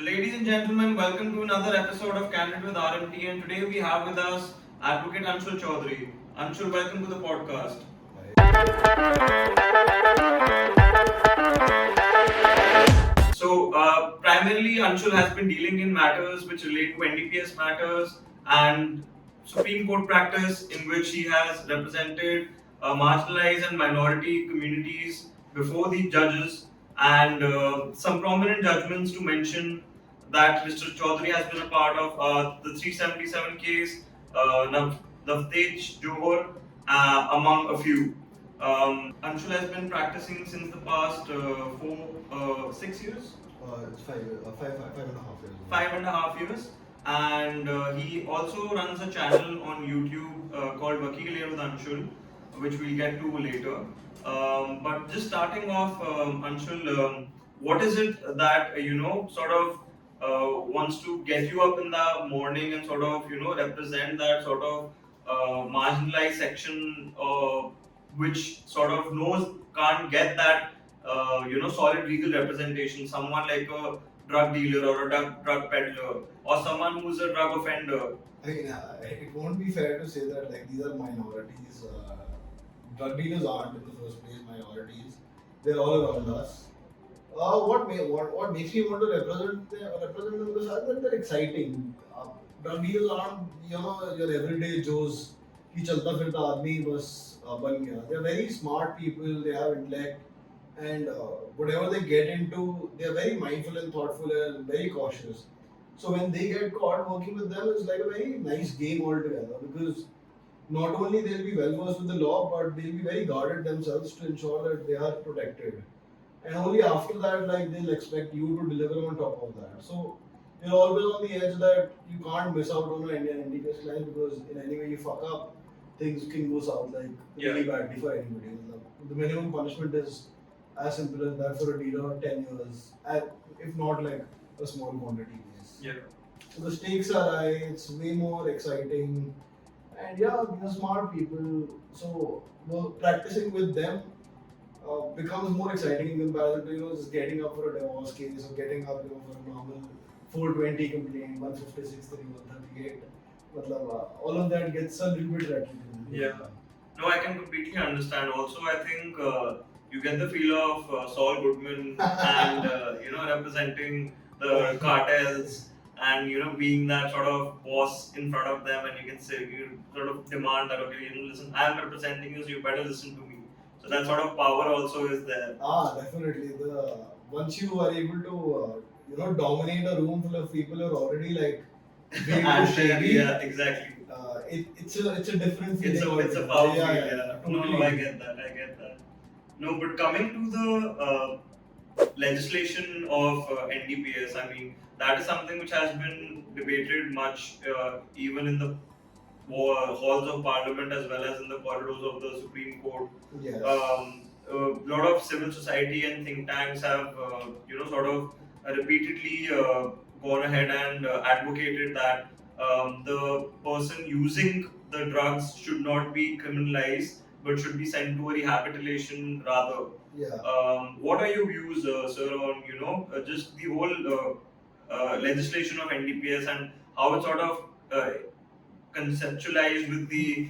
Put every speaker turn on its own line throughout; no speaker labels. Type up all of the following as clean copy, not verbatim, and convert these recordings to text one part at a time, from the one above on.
So, ladies and gentlemen, welcome to another episode of Candid with RMT. And today we have with us Advocate Anshul Chaudhary. Anshul, welcome to the podcast. So, primarily, Anshul has been dealing in matters which relate to NDPS matters and Supreme Court practice, in which he has represented marginalized and minority communities before the judges, and some prominent judgments to mention that Mr. Chaudhary has been a part of the 377 case, Navtej Johor, among a few. Anshul has been practicing since the past 6 years.
It's five and a half years.
5.5 years. And he also runs a channel on YouTube called Vakil with Anshul, which we'll get to later. But just starting off, Anshul, what is it that sort of wants to get you up in the morning and sort of represent that sort of marginalized section, which sort of knows can't get that solid legal representation? Someone like a drug dealer or a drug peddler or someone who's a drug offender.
I mean, it won't be fair to say that like these are minorities. Drug dealers aren't in the first place minorities. They're all around us. What makes me want to represent them is that they're exciting. Drug dealers aren't your everyday Joes. कि चलता फिरता आदमी बस बन गया. They're very smart people. They have intellect, and whatever they get into, they're very mindful and thoughtful and very cautious. So when they get caught, working with them is like a very nice game altogether, because not only they'll be well versed with the law, but they'll be very guarded themselves to ensure that they are protected. And only after that, like, they'll expect you to deliver on top of that. So you're always on the edge that you can't miss out on an Indian NDPS client, because in any way you fuck up, things can go south like really badly for anybody. The minimum punishment is as simple as that for a dealer, 10 years, if not like a small quantity.
Yeah.
So the stakes are high, it's way more exciting, and yeah, these are smart people. So practicing with them becomes more exciting in comparison to just getting up for a divorce case or getting up for a normal 420 complaint, 156, 138. All of that gets a little bit rattled.
Yeah. No, I can completely understand. Also, I think you get the feel of Saul Goodman and representing the cartels, and being that sort of boss in front of them, and you can say, you sort of demand that, okay, listen, I am representing you, so you better listen to me. So that sort of power also is there.
Definitely. Once you are able to dominate a room full of people who are already like
yeah, exactly.
It's a different feeling.
It's a power feel.
Totally.
No, I get that. No, but coming to the legislation of NDPS, I mean, that is something which has been debated much, even in the halls of parliament as well as in the corridors of the Supreme Court.
Yes.
A lot of civil society and think tanks have, sort of repeatedly gone ahead and advocated that the person using the drugs should not be criminalized, but should be sent to a rehabilitation rather.
Yeah.
What are your views, sir, on just the whole legislation of NDPS and how it sort of conceptualized with the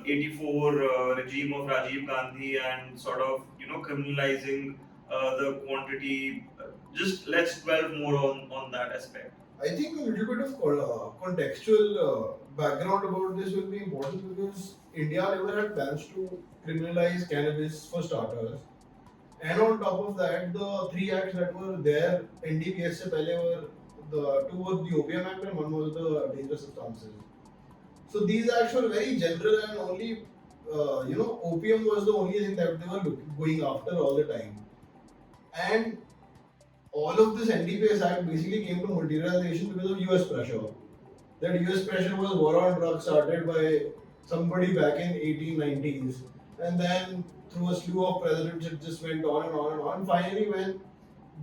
84 regime of Rajiv Gandhi, and sort of criminalizing the quantity? Just let's dwell more on that aspect.
I think a little bit of contextual background about this will be important, because India never had plans to criminalize cannabis for starters. And on top of that, the three acts that were there, NDPS se pehle were two was the Opium Act and one was the Dangerous Substances. So these acts were very general, and only opium was the only thing that they were going after all the time. And all of this NDPS Act basically came to materialization because of US pressure. That US pressure was war on drugs started by somebody back in 1890s, and then through a slew of presidents it just went on and on and on. Finally, when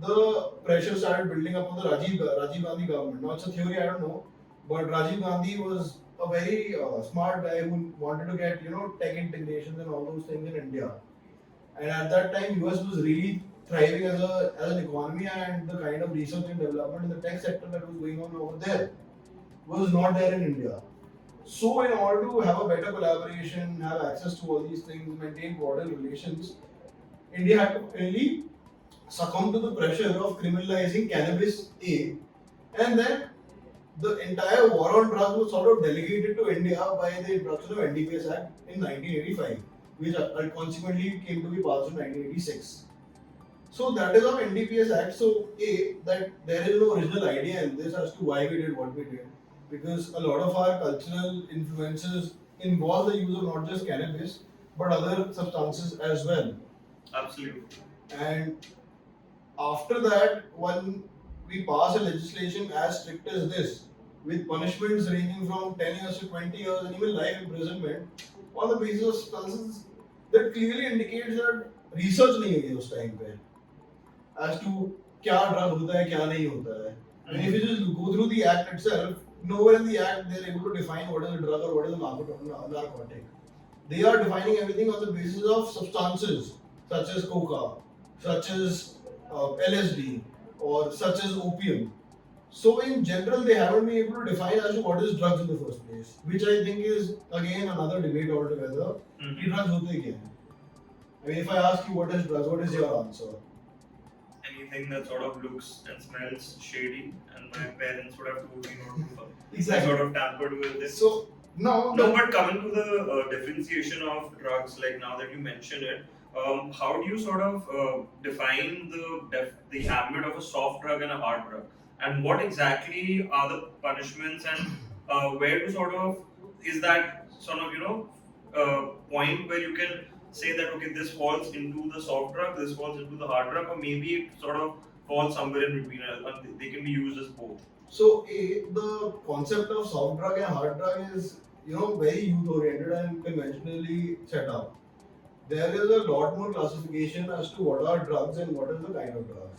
the pressure started building up on the Rajiv Gandhi government. Now it's a theory, I don't know, but Rajiv Gandhi was a very smart guy who wanted to get tech integrations and all those things in India. And at that time, US was really thriving as an economy, and the kind of research and development in the tech sector that was going on over there was not there in India. So, in order to have a better collaboration, have access to all these things, maintain broader relations, India had to really succumb to the pressure of criminalizing cannabis A, and then the entire war on drugs was sort of delegated to India by the introduction of NDPS Act in 1985, which consequently came to be passed in 1986. So that is our NDPS Act. So A, that there is no original idea in this as to why we did what we did, because a lot of our cultural influences involve the use of not just cannabis but other substances as well.
Absolutely.
And after that, when we pass a legislation as strict as this, with punishments ranging from 10 years to 20 years and even life imprisonment, on the basis of substances, that clearly indicates that research नहीं हुई उस time पे as to क्या drug होता है क्या नहीं होता है. I mean, if you just go through the act itself, nowhere in the act they are able to define what is a drug or what is a narcotic. They are defining everything on the basis of substances such as coca, such as LSD, or such as opium. So in general, they haven't been able to define as to what is drugs in the first place, which I think is again another debate altogether. कि drugs होते क्या हैं? I mean, if I ask you what is drugs, what is your answer?
Anything that sort of looks and smells shady, and my parents would have told me not to
Exactly.
sort of tampered with this.
So no,
but coming to the differentiation of drugs, like now that you mention it, how do you sort of define the ambit of a soft drug and a hard drug, and what exactly are the punishments, and where to sort of is that sort of point where you can say that okay, this falls into the soft drug, this falls into the hard drug, or maybe it sort of falls somewhere in between, and they can be used as both.
So the concept of soft drug and hard drug is very youth oriented and conventionally set up. There is a lot more classification as to what are drugs and what is the kind of drugs.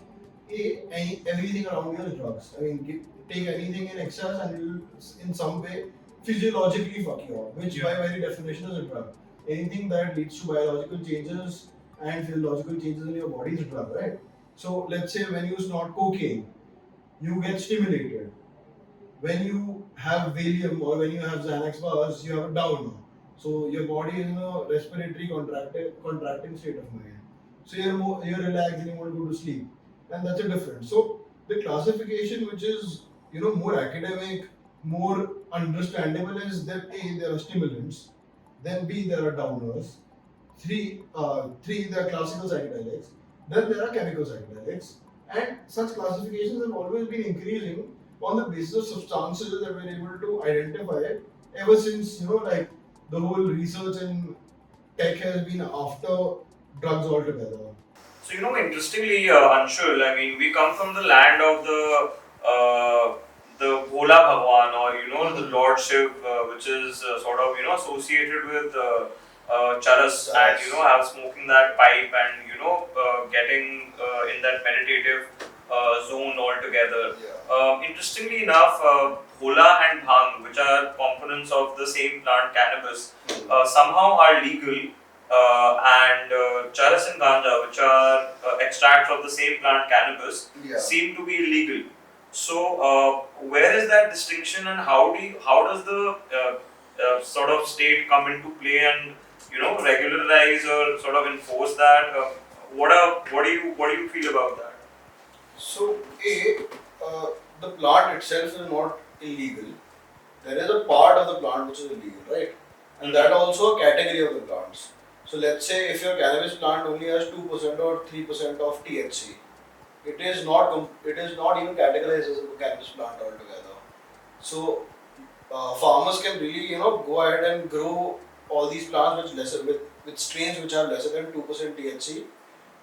Everything around you is drugs. I mean, take anything in excess and it will in some way physiologically fuck you up, which by very definition is a drug. Anything that leads to biological changes and physiological changes in your body is a drug, right? So let's say when you snort cocaine, you get stimulated. When you have Valium or when you have Xanax bars, you have a downer. So your body is in a respiratory contracting state of mind. So you're relaxed and you want to go to sleep, and that's a difference. So the classification, which is more academic, more understandable, is that A, there are stimulants, then B, there are downers, three there are classical psychedelics, then there are chemical psychedelics, and such classifications have always been increasing on the basis of substances that we're able to identify ever since like the whole research and tech has been after drugs altogether.
So interestingly, Anshul, I mean, we come from the land of the Bhola Bhagwan, or the Lord Shiv, which is sort of associated with charas, and have smoking that pipe, and getting in that meditative zone altogether. Interestingly enough, Bhola and Bhang, which are components of the same plant cannabis, somehow are legal, and charas and ganja, which are extracts of the same plant cannabis, seem to be illegal. So, where is that distinction, and how does the sort of state come into play and regularize or sort of enforce that? What do you feel about that?
So, the plant itself is not illegal. There is a part of the plant which is illegal, right? And that also a category of the plants. So, let's say if your cannabis plant only has 2% or 3% of THC, it is not even categorized as a cannabis plant altogether. So, farmers can really go ahead and grow all these plants with strains which have lesser than 2% THC,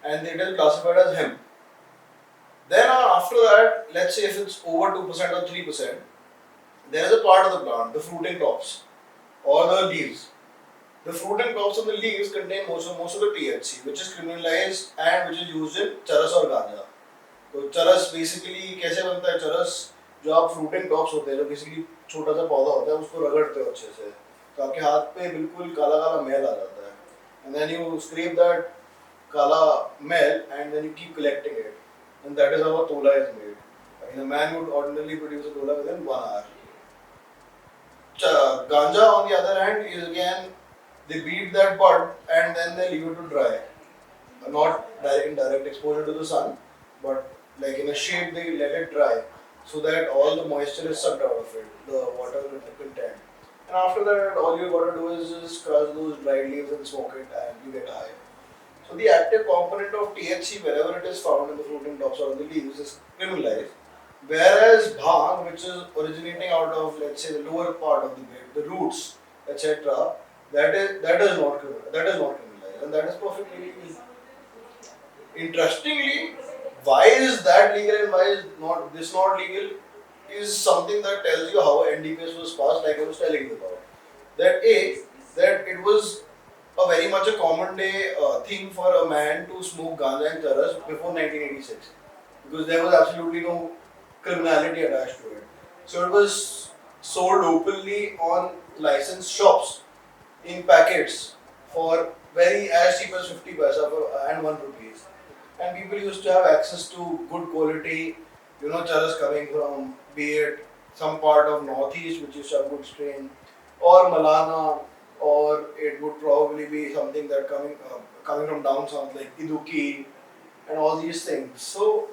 and it is classified as hemp. Then after that, let's say if it's over 2% or 3%, there is a part of the plant, the fruiting tops or the leaves. The fruit and tops of the leaves contain most of the THC, which is criminalized and which is used in charas or ganja. So charas basically कैसे बनता है charas? जो आप fruit and tops होते हैं, जो basically छोटा सा पौधा होता है, उसको रगड़ते हो अच्छे से, तो आपके हाथ पे बिल्कुल काला काला मैल आ जाता है, and then you scrape that kala mel, and then you keep collecting it. And that is how a tola is made. I mean, a man would ordinarily produce a tola within 1 hour. Ganja, on the other hand, is again they beat that bud and then they leave it to dry. Not direct, in direct exposure to the sun, but like in a shade they let it dry so that all the moisture is sucked out of it, the water content. And after that, all you gotta do is just crush those dried leaves and smoke it, and you get high. So the active component of THC, wherever it is found in the fruiting tops or on the leaves, is criminalized. Whereas bhang, which is originating out of, let's say, the lower part of the bed, the roots, etc., that is not criminalized, and that is perfectly legal. Interestingly, why is that legal and why is not this not legal is something that tells you how NDPS was passed, like I was telling you about. That it was a very much a common day thing for a man to smoke ganja and charas before 1986, because there was absolutely no criminality attached to it. So it was sold openly on licensed shops in packets for very as cheap as 50 paisa and 1 rupees. And people used to have access to good quality, charas coming from, be it some part of northeast which used to have good strain, or Malana, or it would probably be something that coming from down south like Iduki and all these things. So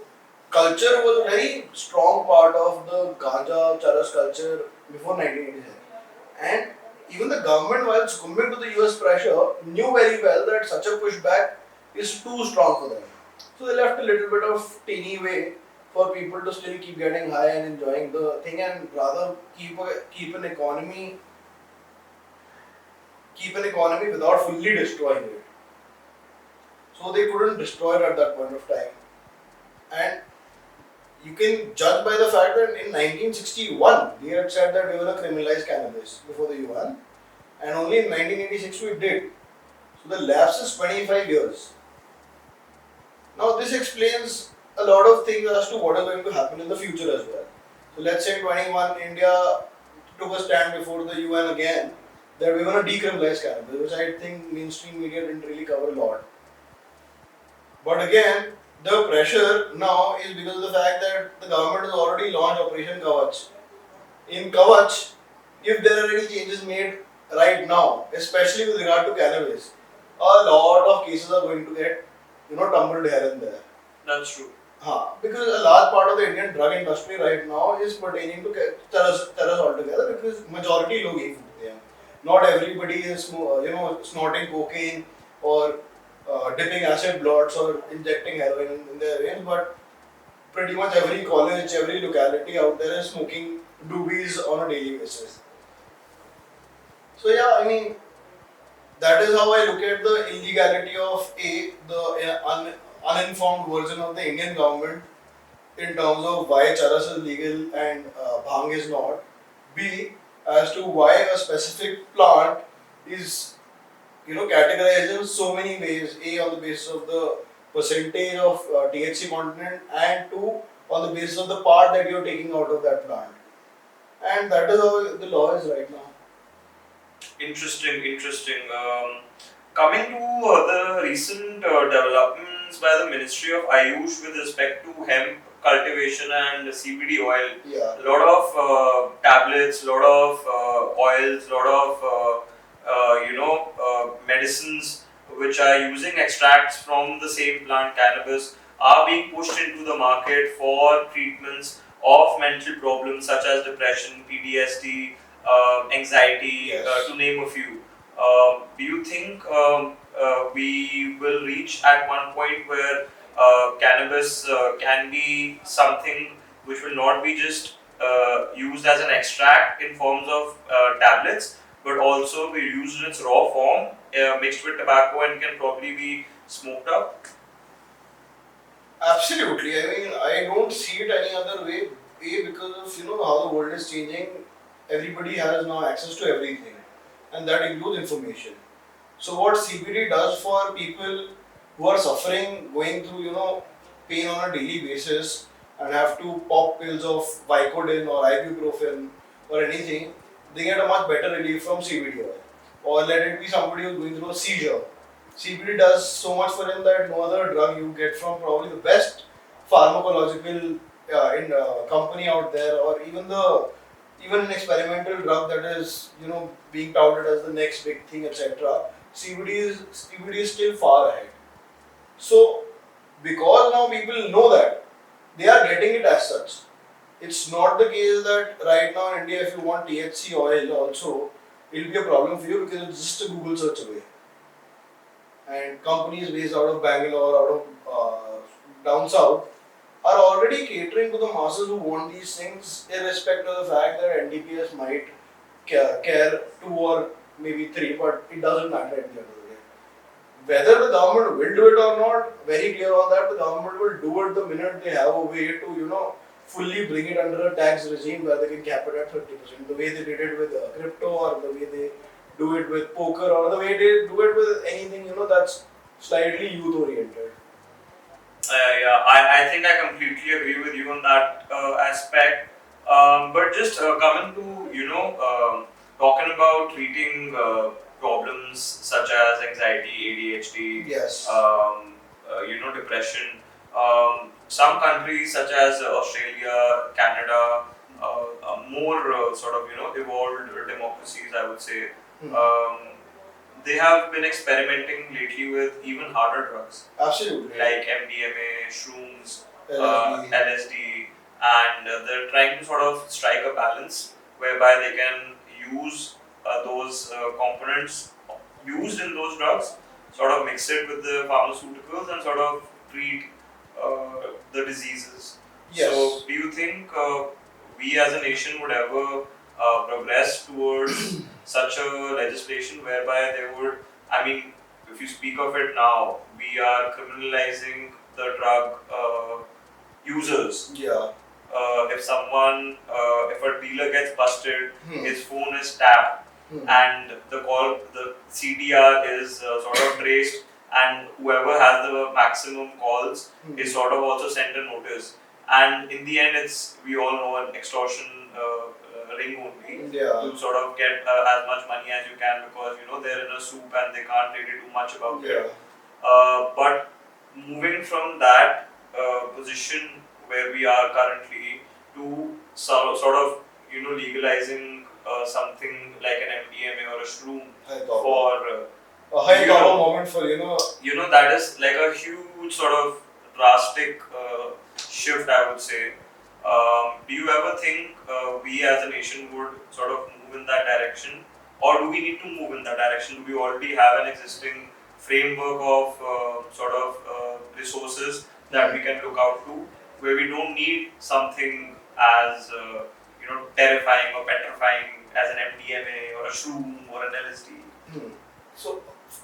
culture was a very strong part of the ganja charas culture before 1987. And even the government, while succumbing to the US pressure, knew very well that such a pushback is too strong for them. So they left a little bit of teeny way for people to still keep getting high and enjoying the thing, and rather keep an economy without fully destroying it. So they couldn't destroy it at that point of time. And you can judge by the fact that in 1961 they had said that we were going to criminalize cannabis before the UN, and only in 1986 we did. So the lapse is 25 years. Now this explains a lot of things as to what is going to happen in the future as well. So let's say 21 India took a stand before the UN again that we're going to decriminalize cannabis, which I think mainstream media didn't really cover a lot. But again, the pressure now is because of the fact that the government has already launched Operation Kavach. In Kavach, if there are any changes made right now, especially with regard to cannabis, a lot of cases are going to get tumbled here and there.
That's true.
Because a large part of the Indian drug industry right now is pertaining to charas altogether, because majority log yahi foote hain. Not everybody is snorting cocaine or dipping acid blots or injecting heroin in their veins, but pretty much every college, every locality out there is smoking doobies on a daily basis. So yeah, I mean, that is how I look at the illegality of uninformed version of the Indian government in terms of why charas is legal and bhang is not. B, as to why a specific plant is categorized in so many ways. A, on the basis of the percentage of THC content, and 2, on the basis of the part that you're taking out of that plant. And that is how the law is right now.
Interesting. Coming to the recent developments by the Ministry of Ayush with respect to hemp cultivation and CBD oil.
Yeah.
A lot of tablets, a lot of oils, a lot of medicines which are using extracts from the same plant, cannabis, are being pushed into the market for treatments of mental problems such as depression, PTSD, anxiety,
Yes.
to name a few. Do you think we will reach at one point where cannabis can be something which will not be just used as an extract in forms of tablets, but also be used in its raw form, mixed with tobacco, and can probably be smoked up?
Absolutely. I mean, I don't see it any other way. A, because of how the world is changing, everybody has now access to everything, and that includes information. So what CBD does for people who are suffering, going through pain on a daily basis, and have to pop pills of Vicodin or ibuprofen or anything, they get a much better relief from CBD oil. Or let it be somebody who's going through a seizure. CBD does so much for him that no other drug you get from probably the best pharmacological company out there, or even an experimental drug that is being touted as the next big thing, etc. CBD is still far ahead. So because now people know that, they are getting it as such. It's not the case that right now in India, if you want THC oil also, it'll be a problem for you because it's just a Google search away. And companies based out of Bangalore, out of down south, are already catering to the masses who want these things, irrespective of the fact that NDPS might care two or maybe three, but it doesn't matter at the end of the day. Whether the government will do it or not, very clear on that, the government will do it the minute they have a way to, fully bring it under a tax regime where they can cap it at 30%. The way they did it with crypto, or the way they do it with poker, or the way they do it with anything, that's slightly youth oriented.
Yeah, I think I completely agree with you on that aspect. But just coming to, talking about treating problems such as anxiety, ADHD,
Yes.
Depression. Some countries such as Australia, Canada, more sort of, evolved democracies, I would say. They have been experimenting lately with even harder drugs.
Absolutely.
Like MDMA, shrooms,
LSD.
LSD, and they're trying to sort of strike a balance whereby they can use those components used in those drugs, sort of mix it with the pharmaceuticals and sort of treat the diseases.
Yes.
So, do you think we as a nation would ever progress towards such a legislation whereby they would, I mean, if you speak of it now, we are criminalizing the drug users.
Yeah.
If a dealer gets busted, his phone is tapped, and the CDR is sort of traced, and whoever has the maximum calls is sort of also sent a notice. And in the end, we all know an extortion ring only to sort of get as much money as you can, because they're in a soup and they can't really do much about it. But moving from that position where we are currently to sort of legalizing something like an MDMA or a shroom for
a high power moment for
that is like a huge sort of drastic shift, I would say. Do you ever think we as a nation would sort of move in that direction, or do we need to move in that direction? Do we already have an existing framework of resources that we can look out to, where we don't need something as terrifying or petrifying as an MDMA or a shroom or an LSD?
So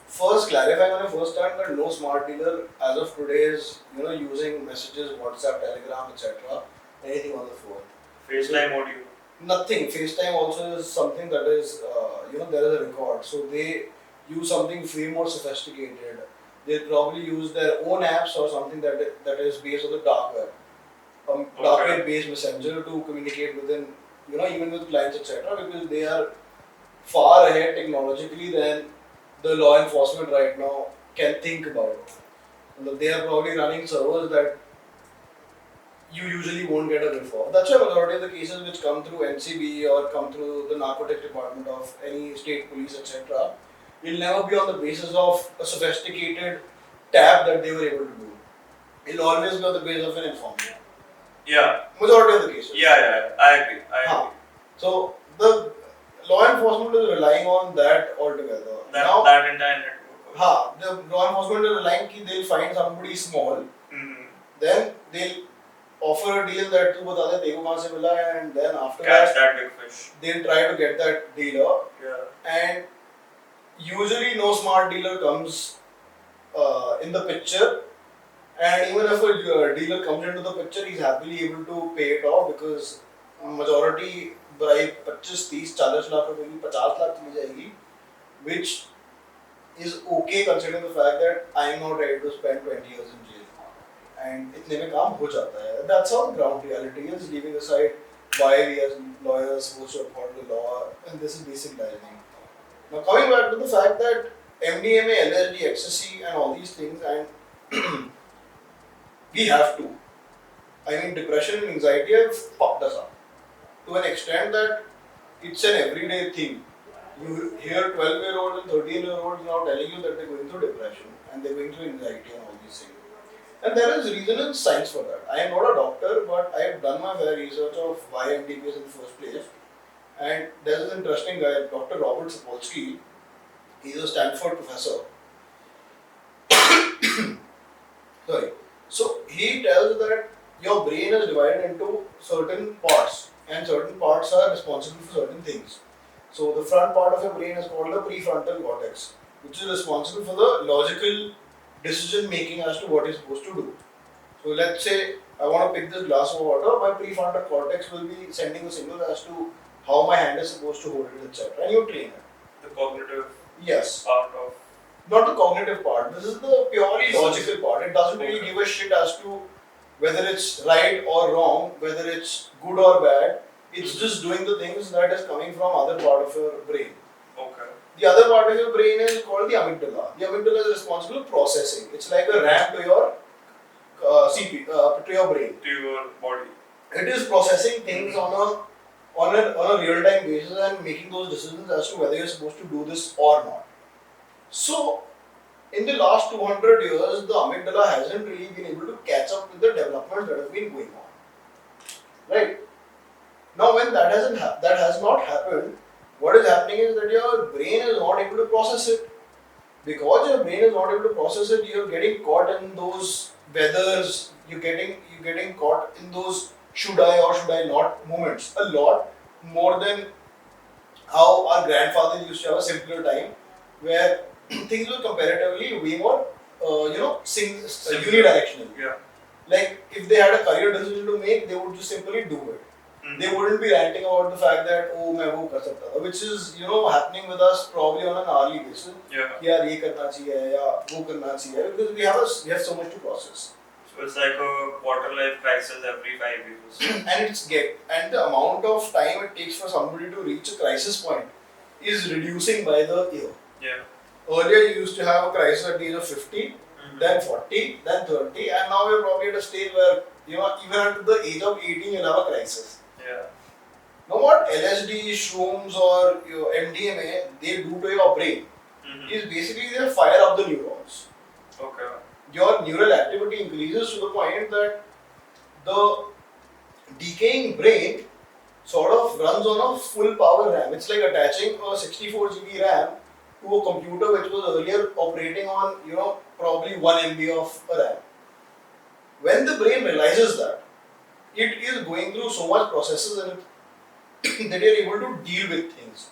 first, clarifying on your first time that no smart dealer as of today is using messages, WhatsApp, Telegram, etc. Anything on the phone.
FaceTime audio.
Nothing. FaceTime also is something that is there is a record. So they use something way more sophisticated. They probably use their own apps or something that is based on the dark web, dark web based messenger to communicate within even with clients, etc. Because they are far ahead technologically than the law enforcement right now can think about. They are probably running servers that you usually won't get a whiff of. That's why majority of the cases which come through NCB or come through the Narcotic department of any state police, etc., will never be on the basis of a sophisticated tab that they were able to do. It'll always be on the basis of an informant.
Yeah.
Majority of the cases.
Yeah, I agree.
So the law enforcement is relying on that altogether.
That entire network.
The law enforcement is relying that they'll find somebody small, then they'll offer a deal that tu bata de dekho kahan se mila hai, and then after
catch that big fish.
They'll try to get that dealer. And usually no smart dealer comes in the picture, and even if a dealer comes into the picture, he's happily able to pay it off because majority bribe 25, 30, 40 lakh रुपए की 50 लाख चली जाएगी, which is okay considering the fact that I am not ready to spend 20 years in jail. And इतने में काम हो जाता है. That's how the ground reality is, leaving aside why we as lawyers supposed to uphold the law, and this is basic dialing. Now coming back to the fact that MDMA, LSD, ecstasy, and all these things, and we have to. I mean, depression and anxiety have fucked us up to an extent that it's an everyday thing. You hear 12-year-olds and 13-year-olds now telling you that they're going through depression and they're going through anxiety and all these things. And there is reason and science for that. I am not a doctor, but I have done my fair research of why NDPS in the first place. And there's this interesting guy, Dr. Robert Sapolsky. He's a Stanford professor. Sorry. So he tells that your brain is divided into certain parts, and certain parts are responsible for certain things. So the front part of your brain is called the prefrontal cortex, which is responsible for the logical decision making as to what you're supposed to do. So let's say I want to pick this glass of water, my prefrontal cortex will be sending a signal as to how my hand is supposed to hold it, etc. And you train it.
The cognitive
Yes.
part of
Not the cognitive part. This is the purely logical part. It doesn't really give a shit as to whether it's right or wrong, whether it's good or bad. It's just doing the things that is coming from other part of your brain.
okay.
The other part of your brain is called the amygdala. The amygdala is responsible for processing. It's like a RAM to your to your brain.
To your body.
It is processing things on a real time basis and making those decisions as to whether you're supposed to do this or not. So, in the last 200 years, the amygdala hasn't really been able to catch up with the developments that have been going on. Right? Now, when that has not happened, what is happening is that your brain is not able to process it. Because your brain is not able to process it, you're getting caught in those whethers, you're getting caught in those should I or should I not moments a lot more than how our grandfathers used to have a simpler time where things were comparatively way more, unidirectional.
Yeah.
Like if they had a career decision to make, they would just simply do it. They wouldn't be ranting about the fact that oh मैं वो कर सकता था, which is happening with us probably on an hourly basis.
Yeah.
यार ये करना चाहिए या वो करना चाहिए because we have so much to process.
So it's like a quarter life crisis every 5 years.
And the amount of time it takes for somebody to reach a crisis point is reducing by the year.
Yeah.
Earlier you used to have a crisis at the age of 50, then 40, then 30, and now we're probably at a stage where even at the age of 18 you'll have a crisis.
Yeah.
Now what LSD, shrooms or MDMA they do to your brain is basically they fire up the neurons.
Okay.
Your neural activity increases to the point that the decaying brain sort of runs on a full power RAM. It's like attaching a 64 GB RAM to a computer which was earlier operating on probably 1 MB of a RAM. When the brain realizes that, it is going through so much processes in it that you're able to deal with things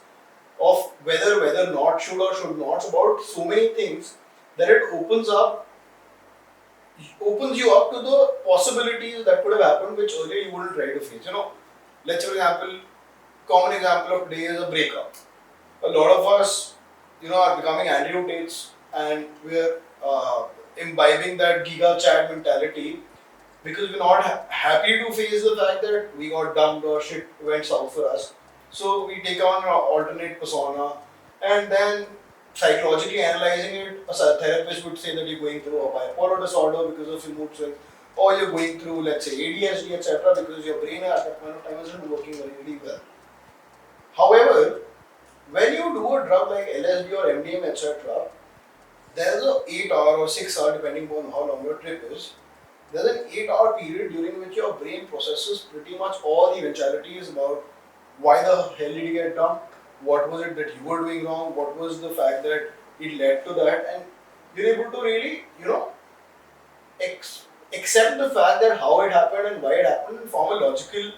of whether not, should or should not, about so many things that it opens you up to the possibilities that could have happened which earlier you wouldn't try to face. Let's say for example, common example of today is a breakup. A lot of us, are becoming antidotes and we're imbibing that giga chat mentality because we're not happy to face the fact that we got dumped or shit went south for us. So we take on an alternate persona and then psychologically analyzing it, a therapist would say that you're going through a bipolar disorder because of your mood swings, or you're going through, let's say, ADHD, etc., because your brain at that point of time isn't working really well. However, when you do a drug like LSD or MDMA, etc., there's an 8-hour or 6-hour, depending on how long your trip is, there's an 8-hour period during which your brain processes pretty much all the eventualities about why the hell did you get dumped, what was it that you were doing wrong, what was the fact that it led to that, and you're able to really, accept the fact that how it happened and why it happened and form a logical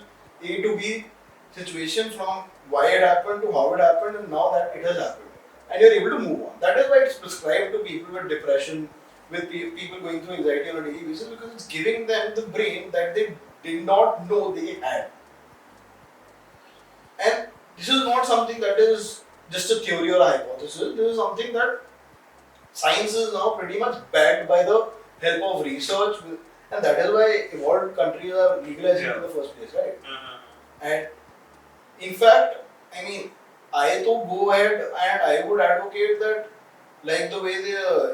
A to B situation from why it happened to how it happened and now that it has happened. And you're able to move on. That is why it's prescribed to people with depression, with people going through anxiety on a daily basis because it's giving them the brain that they did not know they had. And this is not something that is just a theory or a hypothesis. This is something that science is now pretty much backed by the help of research, and that is why evolved countries are legalizing it in the first place, right? And in fact, I mean, I to go ahead and I would advocate that Like the way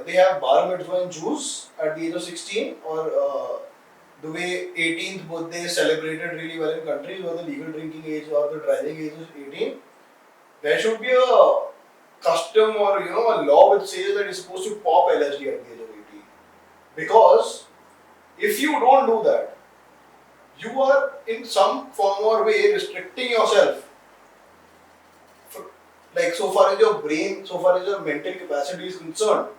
they have bar mitzvah in Jews at the age of 16, or the way 18th birthday is celebrated really well in countries where the legal drinking age or the driving age is 18. There should be a custom or a law which says that you're supposed to pop LSD at the age of 18. Because if you don't do that, you are in some form or way restricting yourself. Like so far as your brain, so far as your mental capacity is concerned,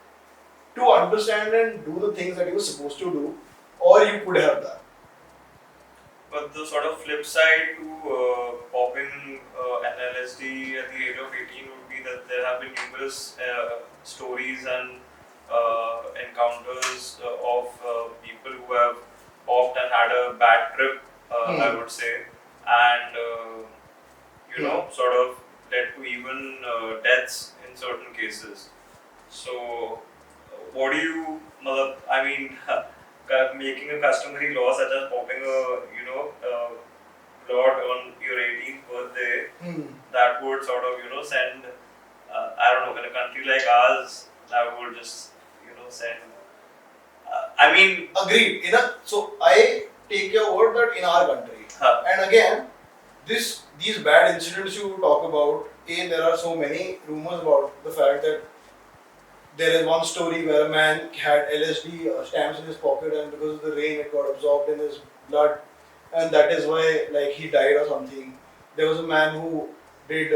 to understand and do the things that you were supposed to do, or you could have done.
But the sort of flip side to popping an LSD at the age of 18 would be that there have been numerous stories and encounters of people who have popped and had a bad trip, I would say, and sort of led to even deaths in certain cases. So, what do you, I mean, making a customary law such as popping a lot on your 18th birthday, that would sort of send I don't know, in a country like ours, that would just send I mean
Agreed. So I take your word that in our country, and again, these bad incidents you talk about, there are so many rumors about the fact that there is one story where a man had LSD stamps in his pocket, and because of the rain, it got absorbed in his blood, and that is why he died or something. There was a man who did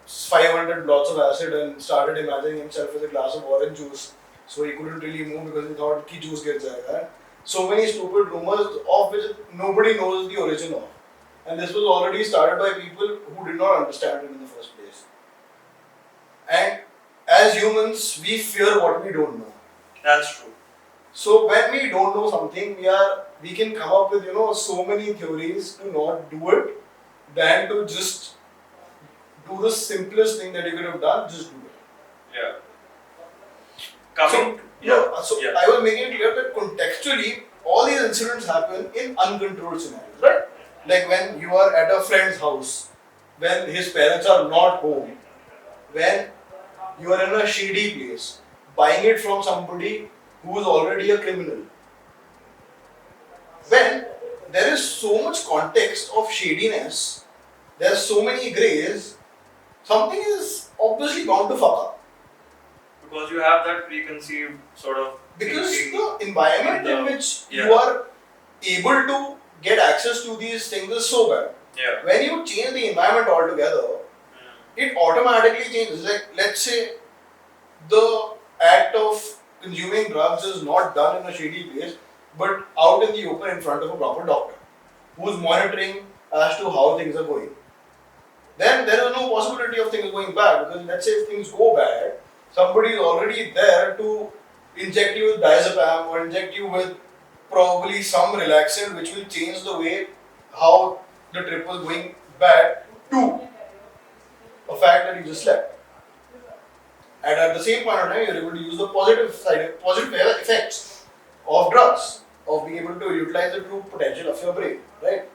500 blots of acid and started imagining himself with a glass of orange juice, so he couldn't really move because he thought ki juice get jayega. So many stupid rumors of which nobody knows the origin of, and this was already started by people who did not understand it in the first place. And as humans, we fear what we don't know.
That's true.
So when we don't know something, we can come up with so many theories to not do it, than to just do the simplest thing that you could have done. Just do it.
Yeah.
So I was making it clear that contextually, all these incidents happen in uncontrolled scenarios, right? Like when you are at a friend's house, when his parents are not home, when you are in a shady place, buying it from somebody who is already a criminal. When there is so much context of shadiness, there are so many grays, something is obviously bound to fuck up.
Because you have that preconceived sort of
Because
thinking
the environment in which you are able to get access to these things is so bad.
Yeah.
When you change the environment altogether, it automatically changes. Like, let's say the act of consuming drugs is not done in a shady place, but out in the open in front of a proper doctor who's monitoring as to how things are going. Then there is no possibility of things going bad, because let's say if things go bad, somebody is already there to inject you with diazepam or inject you with probably some relaxant which will change the way how the trip was going bad to a fact that you just slept. And at the same point of time, you're able to use the positive effects of drugs, of being able to utilize the true potential of your brain, right?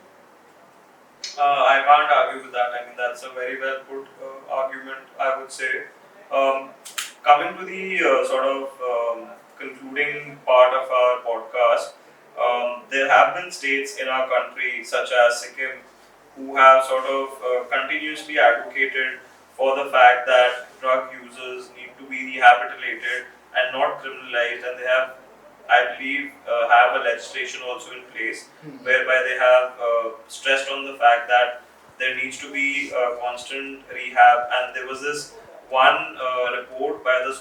I can't argue with that. I mean, that's a very well put argument, I would say. Coming to the sort of concluding part of our podcast, there have been states in our country, such as Sikkim, who have sort of continuously advocated for the fact that drug users need to be rehabilitated and not criminalized, and they have, I believe, have a legislation also in place whereby they have stressed on the fact that there needs to be constant rehab. And there was this one report by the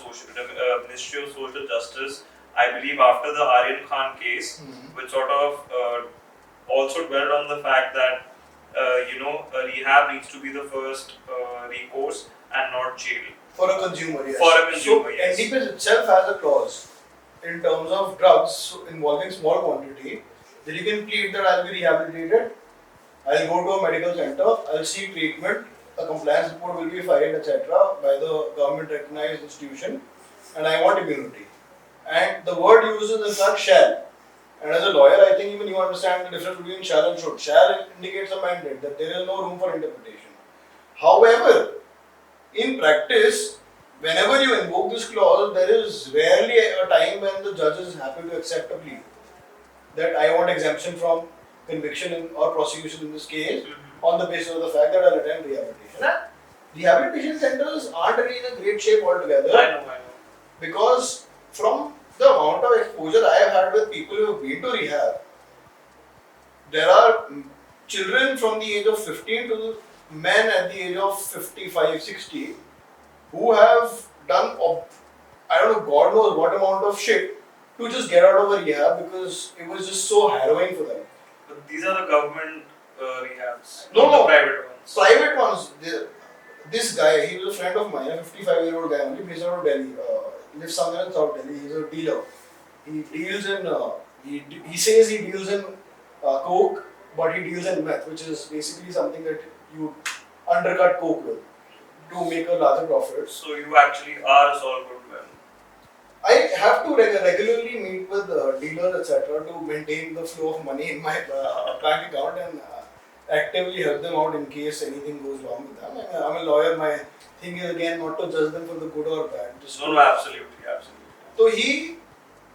Ministry of Social Justice, I believe, after the Aryan Khan case, which sort of also dwelled on the fact that rehab needs to be the first recourse and not jail.
For a consumer, yes.
For a consumer,
so,
yes.
NDPS itself has a clause in terms of drugs involving small quantity that you can plead that I'll be rehabilitated, I'll go to a medical center, I'll seek treatment, a compliance report will be filed, etc. by the government recognized institution, and I want immunity. And the word used is in fact shall. And as a lawyer, I think even you understand the difference between shall and should. Shall indicates a mandate, that there is no room for interpretation. However, in practice, whenever you invoke this clause, there is rarely a time when the judge is happy to accept a plea. That I want exemption from conviction or prosecution in this case on the basis of the fact that I'll attend rehabilitation. And rehabilitation centers aren't really in a great shape altogether.
I know.
Because from the amount of exposure I have had with people who have been to rehab, there are children from the age of 15 to men at the age of 55, 60 who have done, I don't know, God knows what amount of shit to just get out of a rehab because it was just so harrowing for them.
But these are the government rehabs,
No,
not the private ones.
Private ones. This guy, he was a friend of mine, a 55-year-old guy, only based out of Delhi. Lives somewhere in South Delhi. He's a dealer. He deals in. He says he deals in coke, but he deals in meth, which is basically something that you undercut coke with to make a larger profit.
So you actually are a Saul Goodman.
I have to regularly meet with dealers, etc., to maintain the flow of money in my bank account and actively help them out in case anything goes wrong with them. I'm a lawyer. My thing is again not to judge them for the good or bad.
No, absolutely.
So he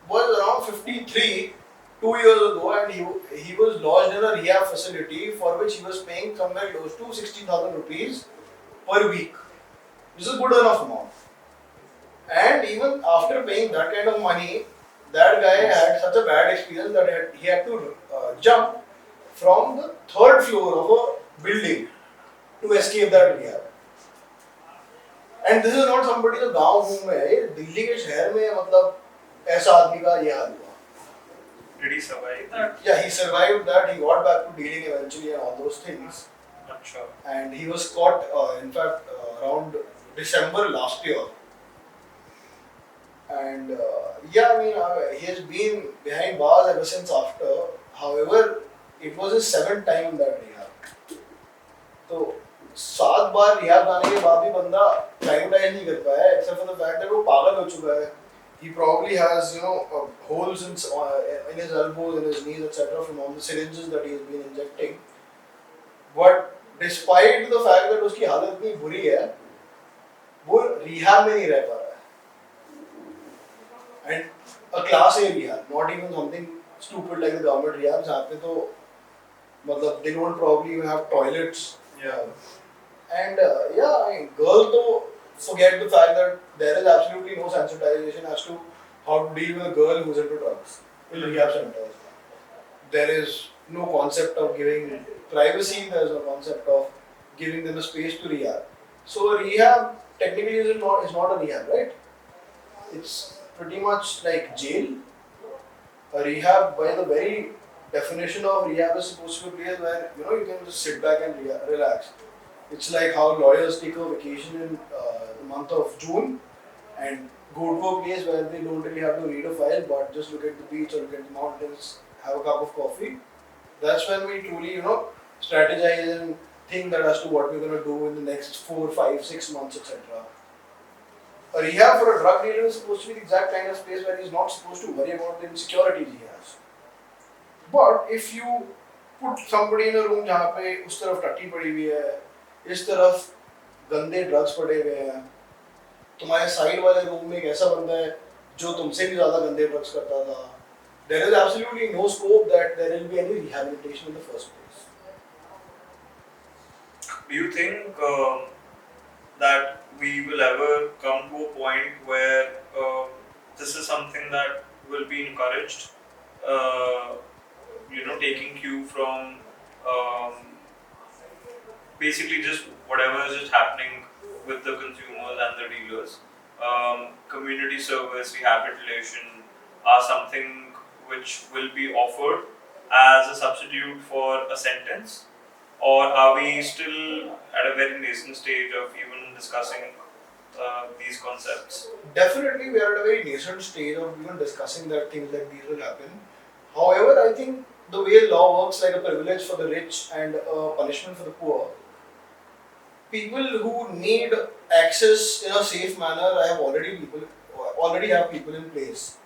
was around 53 2 years ago, and he was lodged in a rehab facility for which he was paying somewhere close to 60,000 rupees per week, which is a good enough amount. And even after paying that kind of money, that guy had such a bad experience that he had to jump from the third floor of a building to escape that rehab. And this is not somebody जो गांव घूम रहे हैं, दिल्ली के शहर में मतलब ऐसा आदमी का ये हाल हुआ.
Did he survive that?
Yeah, he survived that. He got back to dealing eventually and all those things.
Achha.
And he was caught, in fact, around December last year. And yeah, I mean, he has been behind bars ever since after. However, it was his 7th time in that rehab. So 7 bar rehab जाने के बाद भी बंदा privatise नहीं कर पाया, except for the fact that वो पागल हो चुका है. He probably has, holes in his elbows, in his knees, etc. from all the syringes that he has been injecting. But despite the fact that उसकी हालत इतनी बुरी है, वो रिहाब में नहीं रह पा रहा है. And a class A rehab, not even something stupid like the government rehab, जहाँ पे तो मतलब they don't probably even have toilets.
Yeah.
And yeah, I mean, girls though forget the fact that there is absolutely no sensitization as to how to deal with a girl who's into drugs in rehab centers. There is no concept of giving privacy, there is no concept of giving them a space to rehab. So a rehab technically is not a rehab, right? It's pretty much like jail. A rehab, by the very definition of rehab, is supposed to be a place where you can just sit back and relax. It's like how lawyers take a vacation in the month of June and go to a place where they don't really have to read a file but just look at the beach or look at the mountains, have a cup of coffee. That's when we truly, strategize and think that as to what we're going to do in the next 4, 5, 6 months, etc. A rehab for a drug dealer is supposed to be the exact kind of space where he's not supposed to worry about the insecurities he has. But if you put somebody in a room जहाँ पे उस तरफ टट्टी पड़ी हुई है, इस तरफ गंदे ड्रग्स पड़े हुए हैं, तुम्हारे साइड वाले रूम में एक ऐसा बंदा है जो तुमसे भी ज़्यादा गंदे ड्रग्स करता था, there is absolutely no scope that there will be any rehabilitation in the first place.
Do you think that we will ever come to a point where this is something that will be encouraged? Taking cue from basically just whatever is just happening with the consumers and the dealers. Community service, rehabilitation are something which will be offered as a substitute for a sentence, or are we still at a very nascent stage of even discussing these concepts?
Definitely, we are at a very nascent stage of even discussing that things like these will happen. However, I think the way law works like a privilege for the rich and a punishment for the poor. People who need access in a safe manner, I have already have people in place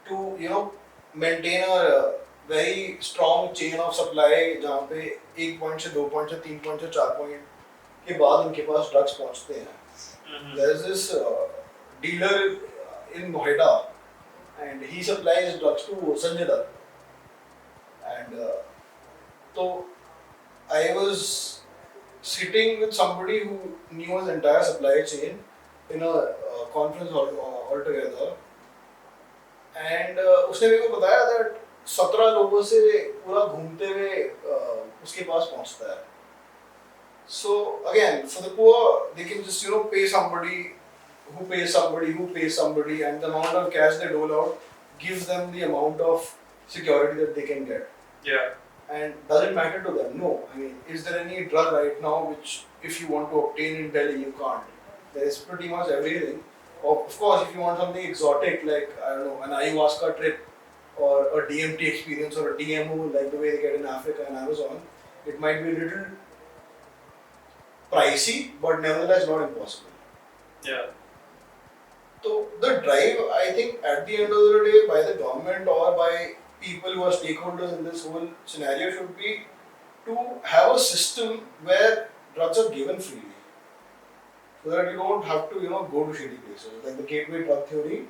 to maintain a very strong chain of supply जहाँ पे 1 point से 2 point से 3 point से 4 point के बाद उनके पास drugs पहुँचते हैं. There's this dealer in Noida, and he supplies drugs to Sanjay Dutt. And so I was sitting with somebody who knew his entire supply chain in a conference altogether, and उसने मेरे को बताया that 17 लोगों से पूरा घूमते हुए उसके पास पहुंचता है. So again, for the poor, they can just pay somebody who pays somebody who pays somebody, and the amount of cash they dole out gives them the amount of security that they can get.
Yeah.
And does it matter to them? No. I mean, is there any drug right now which, if you want to obtain in Delhi, you can't? There is pretty much everything. Of course, if you want something exotic like, I don't know, an ayahuasca trip or a DMT experience or a DMO like the way they get in Africa and Amazon, it might be a little pricey, but nevertheless not impossible.
Yeah.
So the drive, I think, at the end of the day, by the government or by people who are stakeholders in this whole scenario should be to have a system where drugs are given freely, so that you don't have to go to shady places. Like the gateway drug theory,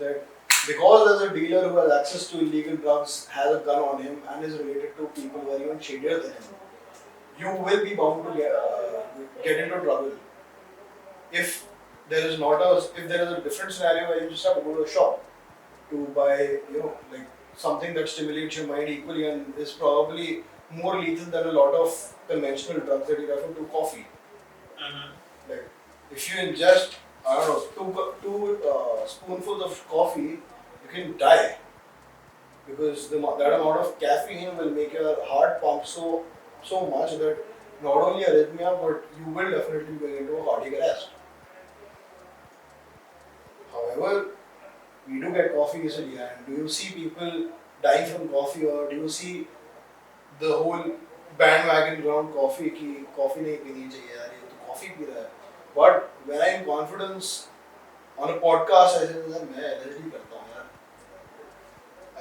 that because there's a dealer who has access to illegal drugs, has a gun on him, and is related to people who are even shadier than him, you will be bound to get into trouble. If there is a different scenario where you just have to go to a shop to buy, like something that stimulates your mind equally and is probably more lethal than a lot of conventional drugs that you refer to, coffee. Like if you ingest, I don't know, two spoonfuls of coffee, you can die because that amount of caffeine will make your heart pump so much that not only arrhythmia, but you will definitely go into a cardiac arrest. However, we do get coffee easily, and do you see people dying from coffee, or do you see the whole bandwagon around coffee ki coffee nahi peeni chahiye yaar, ye to coffee pee raha hai. But when I'm in confidence on a podcast, I say that main LSD karta hu yaar.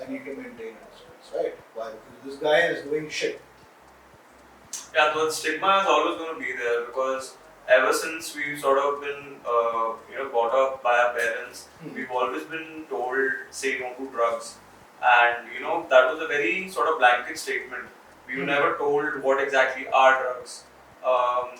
I need to maintain it, right? Why? Because this guy is doing shit.
Yeah, the stigma is always going to be there because ever since we've sort of been, brought up by our parents, we've always been told say no to drugs, and that was a very sort of blanket statement. We were never told what exactly are drugs.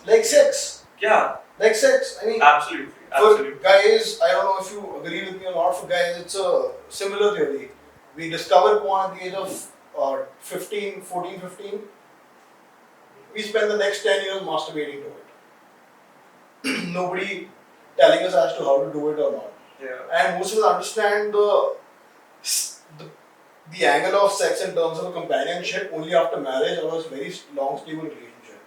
Like sex.
Yeah.
Like sex. I mean,
absolutely.
For guys, I don't know if you agree with me or not. For guys, it's a similar theory. We discover porn at the age of 14, 15. We spend the next 10 years masturbating to it. Nobody telling us as to how to do it or not.
Yeah.
And most of us understand the angle of sex in terms of companionship only after marriage or a very long, stable relationship.